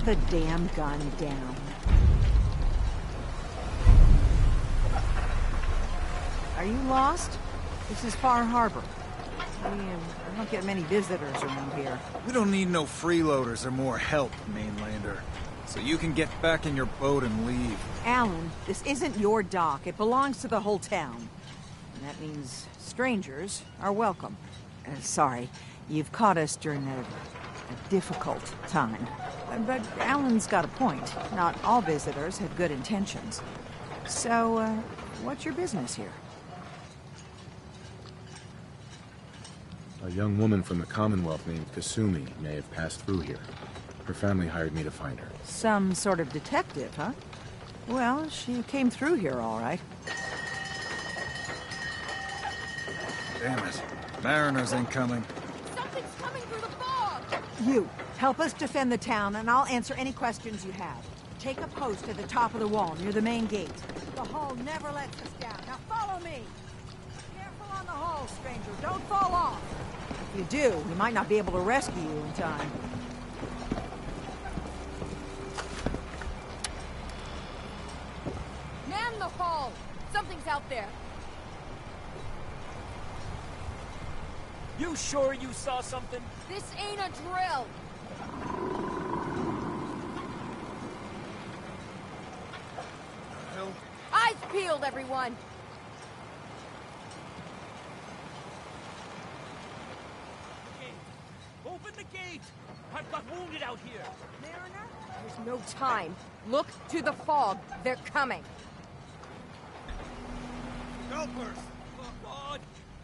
the damn gun down. Are you lost? This is Far Harbor. We don't get many visitors around here. We don't need no freeloaders or more help, mainlander. So you can get back in your boat and leave. Alan, this isn't your dock. It belongs to the whole town. And that means strangers are welcome. Sorry, you've caught us during a difficult time. But Alan's got a point. Not all visitors have good intentions. So, what's your business here? A young woman from the Commonwealth named Kasumi may have passed through here. Her family hired me to find her. Some sort of detective, huh? Well, she came through here all right. Damn it. Mariners incoming. Something's coming through the fog! You, help us defend the town, and I'll answer any questions you have. Take a post at the top of the wall, near the main gate. The hull never lets us down. Now follow me! Careful on the hull, stranger. Don't fall off! If you do, we might not be able to rescue you in time. Man the hull! Something's out there. You sure you saw something? This ain't a drill! Hell? Eyes peeled, everyone! Open the gate! I've got wounded out here! Mariner? There's no time. Look to the fog. They're coming. Helpers! Oh, God!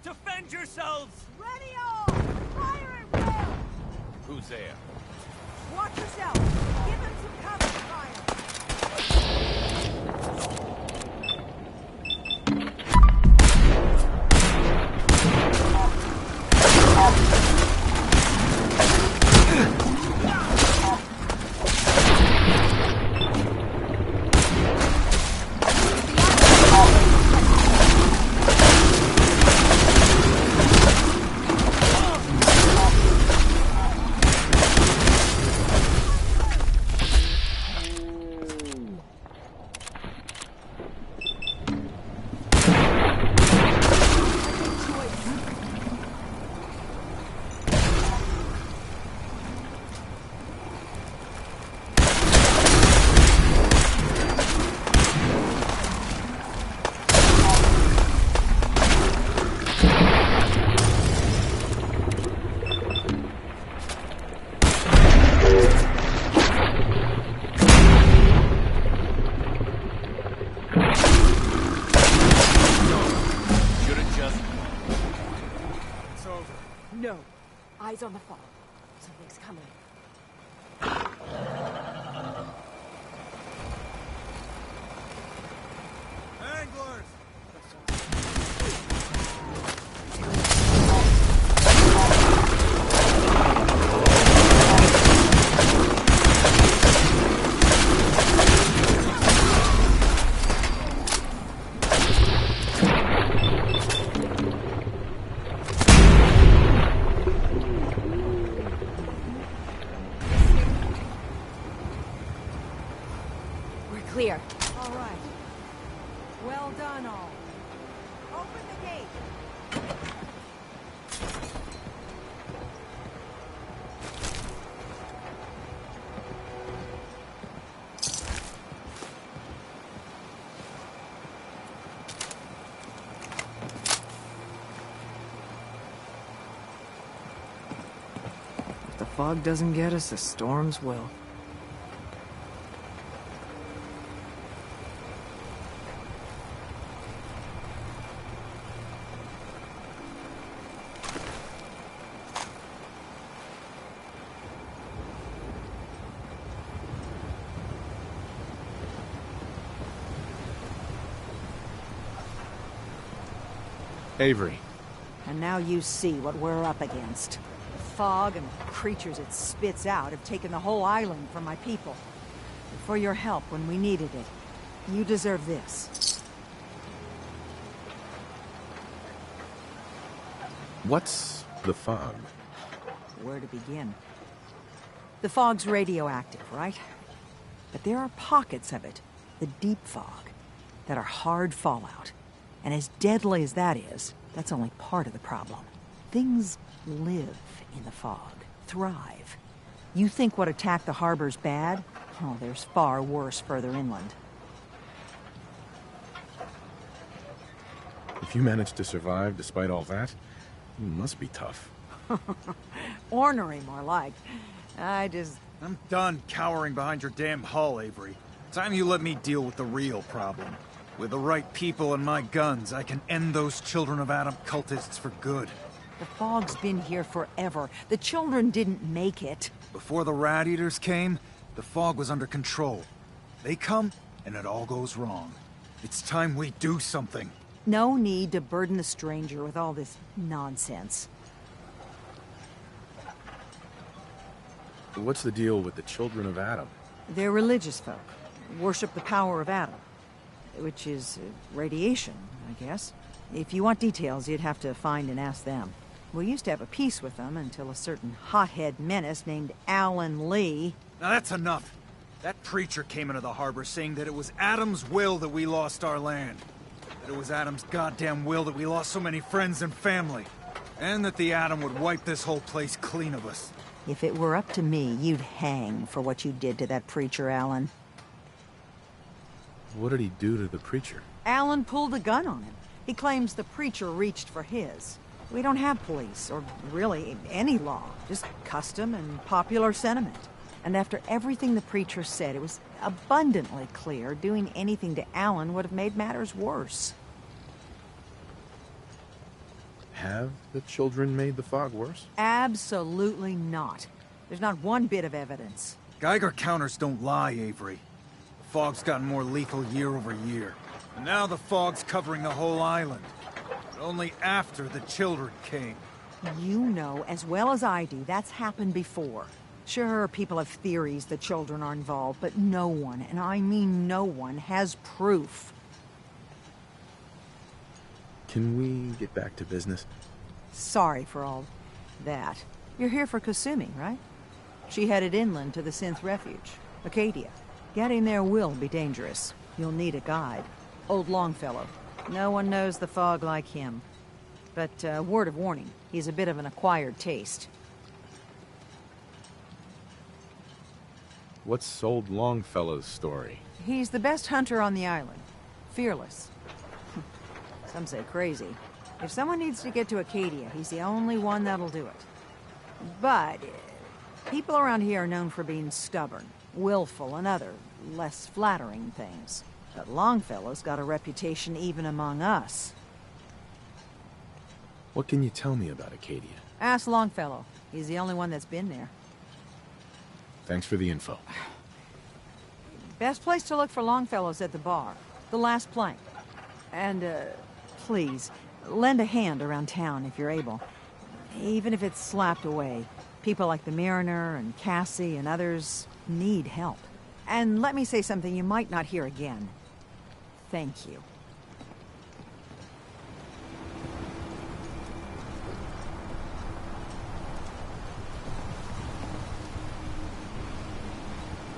Defend yourselves! Ready all! Fire at will! Who's there? Watch yourself! Give them some cover fire! No. Eyes on the fog. Something's coming. Anglers! Clear. All right. Well done, all. Open the gate. If the fog doesn't get us, the storms will. Avery. And now you see what we're up against. The fog and the creatures it spits out have taken the whole island from my people. For your help when we needed it, you deserve this. What's the fog? Where to begin? The fog's radioactive, right? But there are pockets of it, the deep fog, that are hard fallout. And as deadly as that is, that's only part of the problem. Things live in the fog, thrive. You think what attacked the harbor's bad? Oh, there's far worse further inland. If you managed to survive despite all that, you must be tough. Ornery, more like. I'm done cowering behind your damn hull, Avery. Time you let me deal with the real problem. With the right people and my guns, I can end those Children of Adam cultists for good. The fog's been here forever. The children didn't make it. Before the Rat Eaters came, the fog was under control. They come, and it all goes wrong. It's time we do something. No need to burden the stranger with all this nonsense. What's the deal with the Children of Adam? They're religious folk. Worship the power of Adam. Which is radiation, I guess. If you want details, you'd have to find and ask them. We used to have a peace with them until a certain hothead menace named Alan Lee... Now that's enough. That preacher came into the harbor saying that it was Adam's will that we lost our land. That it was Adam's goddamn will that we lost so many friends and family. And that the Atom would wipe this whole place clean of us. If it were up to me, you'd hang for what you did to that preacher, Alan. What did he do to the preacher? Alan pulled a gun on him. He claims the preacher reached for his. We don't have police, or really any law, just custom and popular sentiment. And after everything the preacher said, it was abundantly clear doing anything to Alan would have made matters worse. Have the children made the fog worse? Absolutely not. There's not one bit of evidence. Geiger counters don't lie, Avery. The fog's gotten more lethal year over year. And now the fog's covering the whole island. But only after the children came. You know as well as I do that's happened before. Sure, people have theories the children are involved, but no one, and I mean no one, has proof. Can we get back to business? Sorry for all that. You're here for Kasumi, right? She headed inland to the Synth Refuge, Acadia. Getting there will be dangerous. You'll need a guide. Old Longfellow. No one knows the fog like him. But, word of warning, he's a bit of an acquired taste. What's old Longfellow's story? He's the best hunter on the island. Fearless. Some say crazy. If someone needs to get to Acadia, he's the only one that'll do it. But people around here are known for being stubborn, willful, and other, less flattering things. But Longfellow's got a reputation even among us. What can you tell me about Acadia? Ask Longfellow. He's the only one that's been there. Thanks for the info. Best place to look for Longfellow's at the bar. The last plank. And, please, lend a hand around town if you're able. Even if it's slapped away. People like the Mariner and Cassie and others need help. And let me say something you might not hear again. Thank you.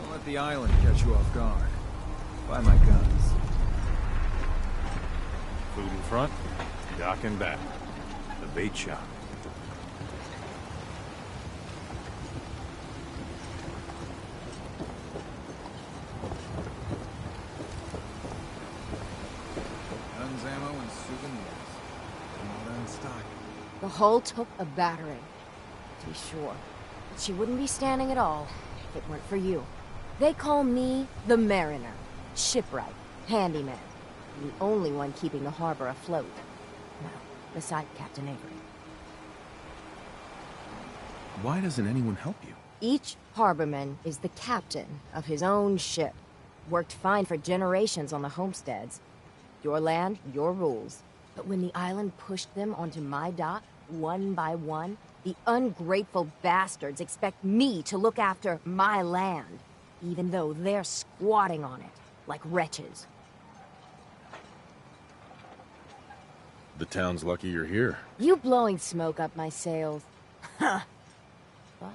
Don't let the island catch you off guard. Buy my guns. Food in front, dock in back. The bait shop. Guns, ammo, and souvenirs. All in stock. The hull took a battering, to be sure. But she wouldn't be standing at all if it weren't for you. They call me the Mariner. Shipwright. Handyman. The only one keeping the harbor afloat. Well, beside Captain Avery. Why doesn't anyone help you? Each harborman is the captain of his own ship. Worked fine for generations on the homesteads. Your land, your rules. But when the island pushed them onto my dock, one by one, the ungrateful bastards expect me to look after my land, even though they're squatting on it, like wretches. The town's lucky you're here. You blowing smoke up my sails. Huh. But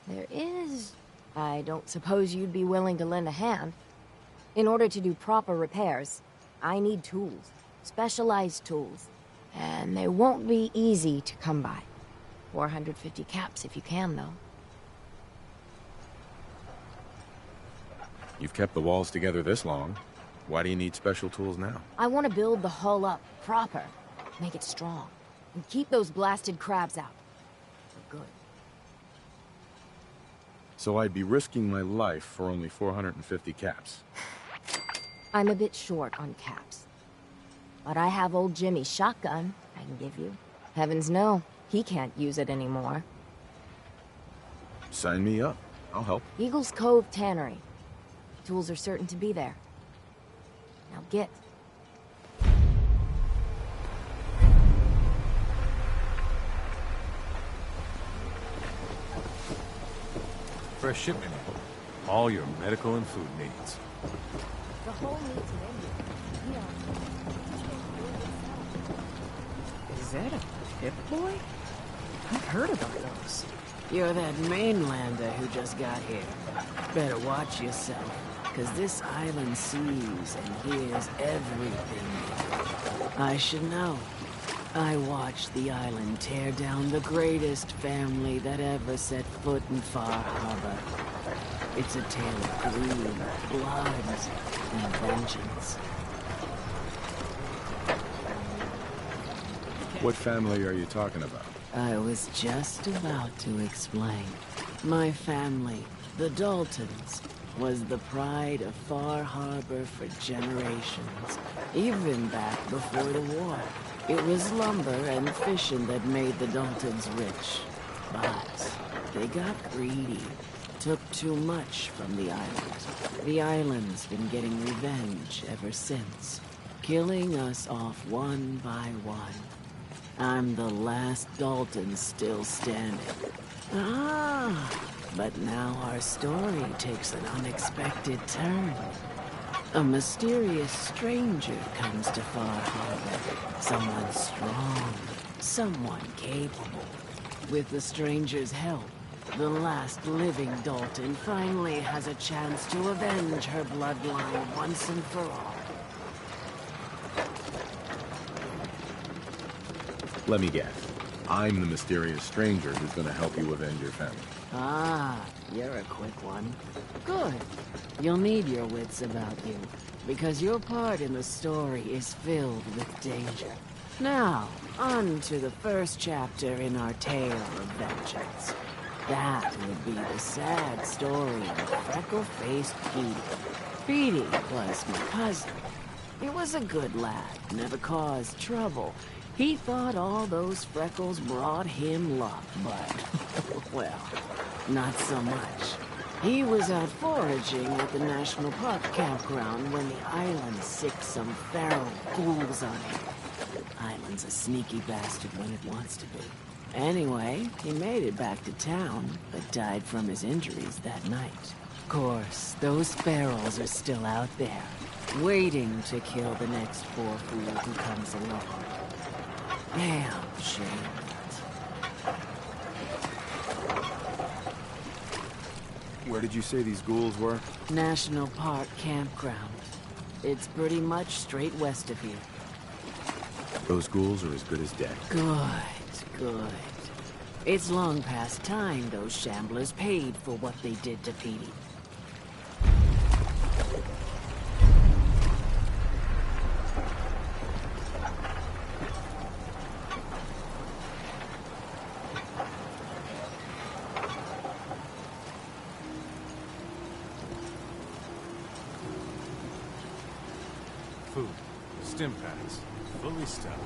There is. I don't suppose you'd be willing to lend a hand. In order to do proper repairs, I need tools. Specialized tools. And they won't be easy to come by. 450 caps if you can, though. You've kept the walls together this long. Why do you need special tools now? I want to build the hull up proper. Make it strong. And keep those blasted crabs out. For good. So I'd be risking my life for only 450 caps. I'm a bit short on caps. But I have old Jimmy's shotgun I can give you. Heavens no, he can't use it anymore. Sign me up. I'll help. Eagle's Cove Tannery. Tools are certain to be there. Now get. Fresh shipment. All your medical and food needs. The whole needs an engine. You know, Is that a Pip-Boy? I've heard about those. You're that mainlander who just got here. Better watch yourself, because this island sees and hears everything. I should know. I watched the island tear down the greatest family that ever set foot in Far Harbor. It's a tale of greed, blood, and vengeance. What family are you talking about? I was just about to explain. My family, the Daltons, was the pride of Far Harbor for generations, even back before the war. It was lumber and fishing that made the Daltons rich. But they got greedy, took too much from the island. The island's been getting revenge ever since, killing us off one by one. I'm the last Dalton still standing. But now our story takes an unexpected turn. A mysterious stranger comes to Far Harbor. Someone strong, someone capable. With the stranger's help, the last living Dalton finally has a chance to avenge her bloodline once and for all. Let me guess. I'm the mysterious stranger who's gonna help you avenge your family. You're a quick one. Good. You'll need your wits about you, because your part in the story is filled with danger. Now, on to the first chapter in our tale of vengeance. That would be the sad story of freckle-faced Petey. Petey was my cousin. He was a good lad, never caused trouble. He thought all those freckles brought him luck, but, well, not so much. He was out foraging at the National Park campground when the island sicked some feral ghouls on him. Island's a sneaky bastard when it wants to be. Anyway, he made it back to town, but died from his injuries that night. Of course, those ferals are still out there, waiting to kill the next poor fool who comes along. Damn shame. Where did you say these ghouls were? National Park campground. It's pretty much straight west of here. Those ghouls are as good as dead. Good. It's long past time those shamblers paid for what they did to Petey. Food. Stim packs. Fully stocked.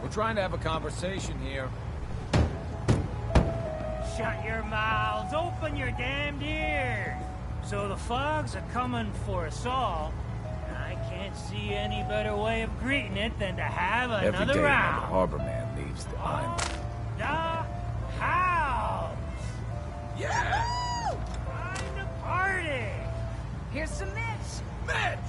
We're trying to have a conversation here. Shut your mouths, open your damned ears. So the fogs are coming for us all, and I can't see any better way of greeting it than to have Every another day round. another harborman leaves the island. The house! Yeah! Time to party! Here's some Mitch. Mitch!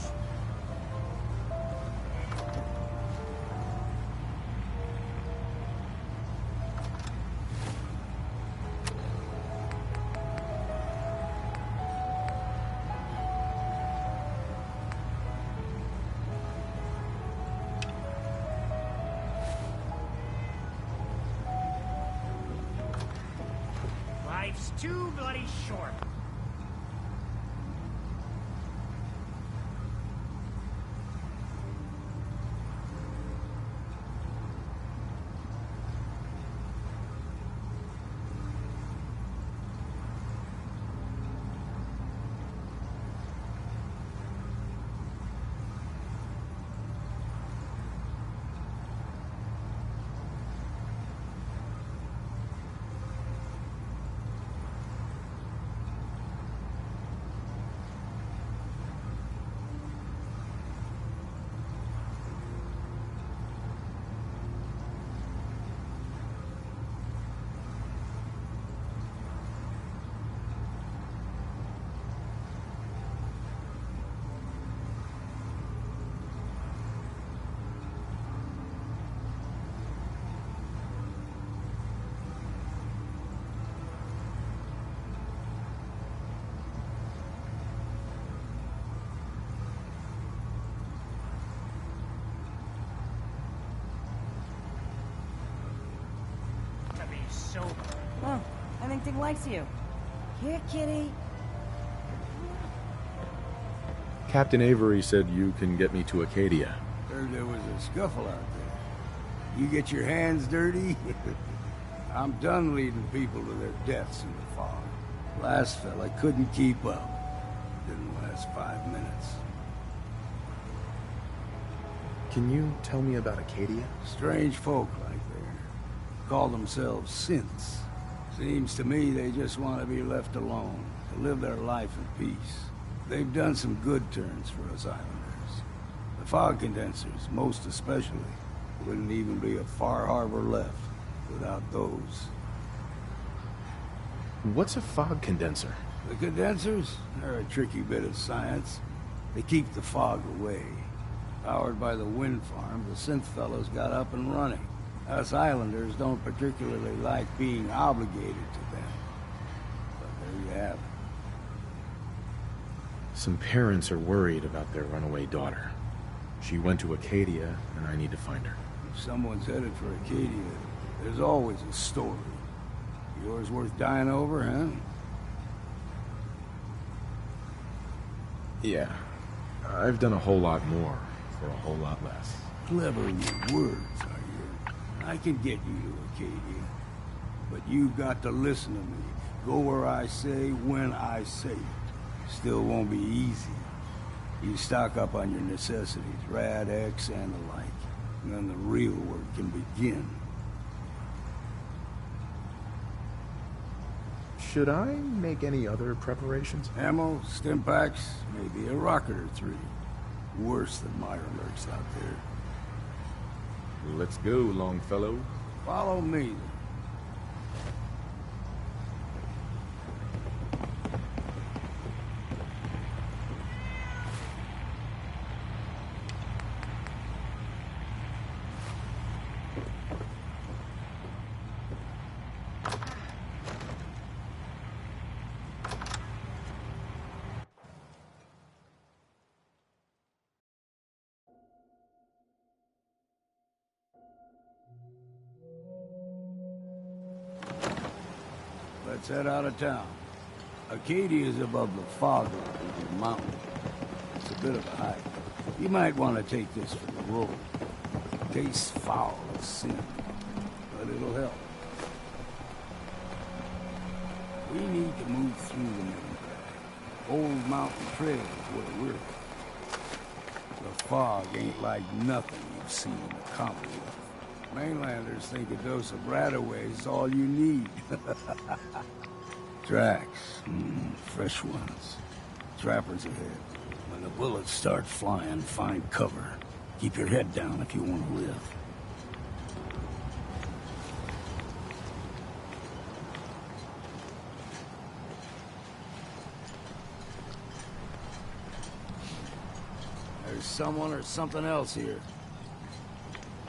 Life's too bloody short. To be sober. Oh, I think Dick likes you. Here, kitty. Captain Avery said you can get me to Acadia. Heard there was a scuffle out there. You get your hands dirty? I'm done leading people to their deaths in the fog. Last fella couldn't keep up. Didn't last 5 minutes. Can you tell me about Acadia? Strange folk like there. Call themselves synths. Seems to me they just want to be left alone, to live their life in peace. They've done some good turns for us islanders. The fog condensers, most especially, wouldn't even be a Far Harbor left without those. What's a fog condenser? The condensers are a tricky bit of science. They keep the fog away. Powered by the wind farm, the synth fellows got up and running. Us islanders don't particularly like being obligated to them. But there you have it. Some parents are worried about their runaway daughter. She went to Acadia, and I need to find her. If someone's headed for Acadia, there's always a story. Yours worth dying over, huh? Yeah. I've done a whole lot more for a whole lot less. Clever in your words, are you? I can get you to Acadia. But you've got to listen to me. Go where I say, when I say it. Still won't be easy. You stock up on your necessities, Rad X and the like. And then the real work can begin. Should I make any other preparations? Ammo, stim packs, maybe a rocket or 3. Worse than Meyer lurks out there. Let's go, Longfellow. Follow me. Let's head out of town. Acadia is above the fog line of the mountain. It's a bit of a hike. You might want to take this for the road. Tastes foul as sin, but it'll help. We need to move through the main drag. Old Mountain Trail is where we're at. The fog ain't like nothing you've seen in the Commonwealth. Mainlanders think a dose of Radaway is all you need. Tracks. Fresh ones. Trappers ahead. When the bullets start flying, find cover. Keep your head down if you want to live. There's someone or something else here.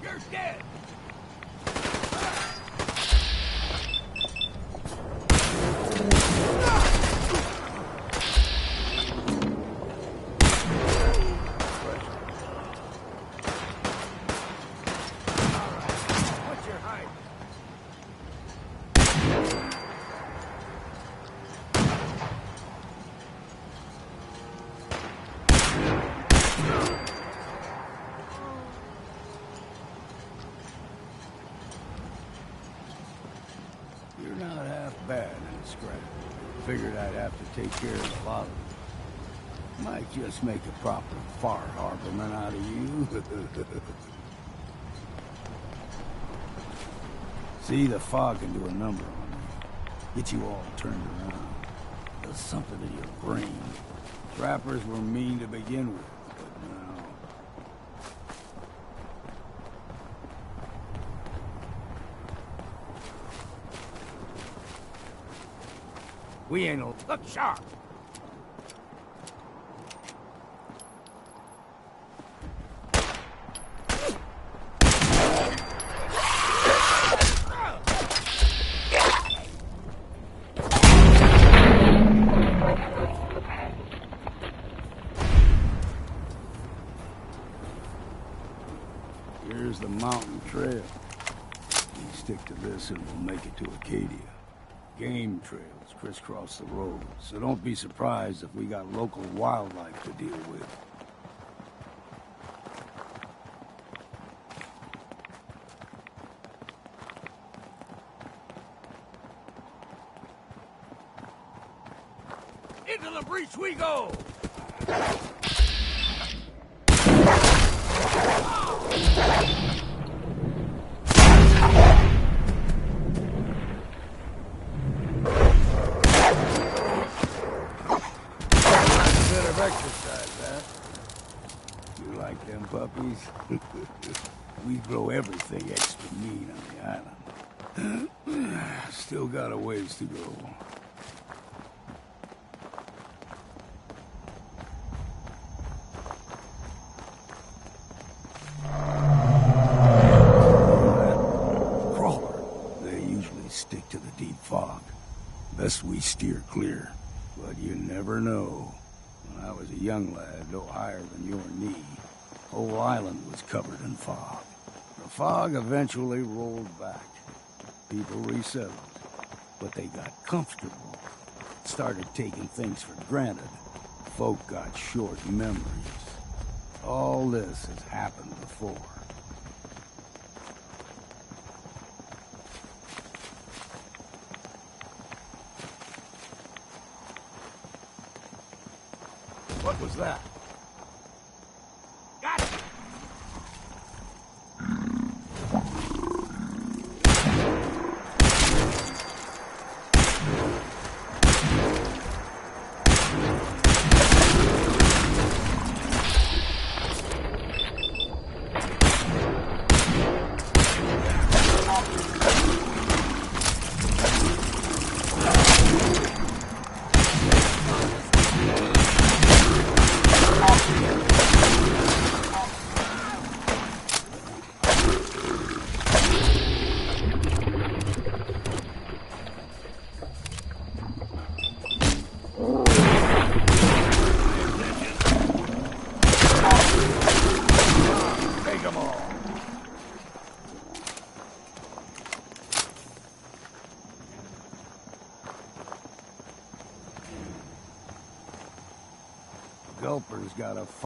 You're dead! You're not half bad in a scrap. Figured I'd have to take care of the lot of them. Might just make a proper far harborman out of you. See, the fog can do a number on you. Get you all turned around. Does something to your brain. Trappers were mean to begin with, but now... We ain't no... Look sharp! Here's the mountain trail. We stick to this and we'll make it to Acadia. Game trails crisscross the road, so don't be surprised if we got local wildlife to deal with. Into the breach we go! Exercise that. You like them puppies? We grow everything extra mean on the island. Still got a ways to go. Crawler. They usually stick to the deep fog. Best we steer clear. But you never know. When I was a young lad, no higher than your knee, whole island was covered in fog. The fog eventually rolled back. People resettled, but they got comfortable. Started taking things for granted. Folk got short memories. All this has happened before. What was that? Got it! Gulper's got a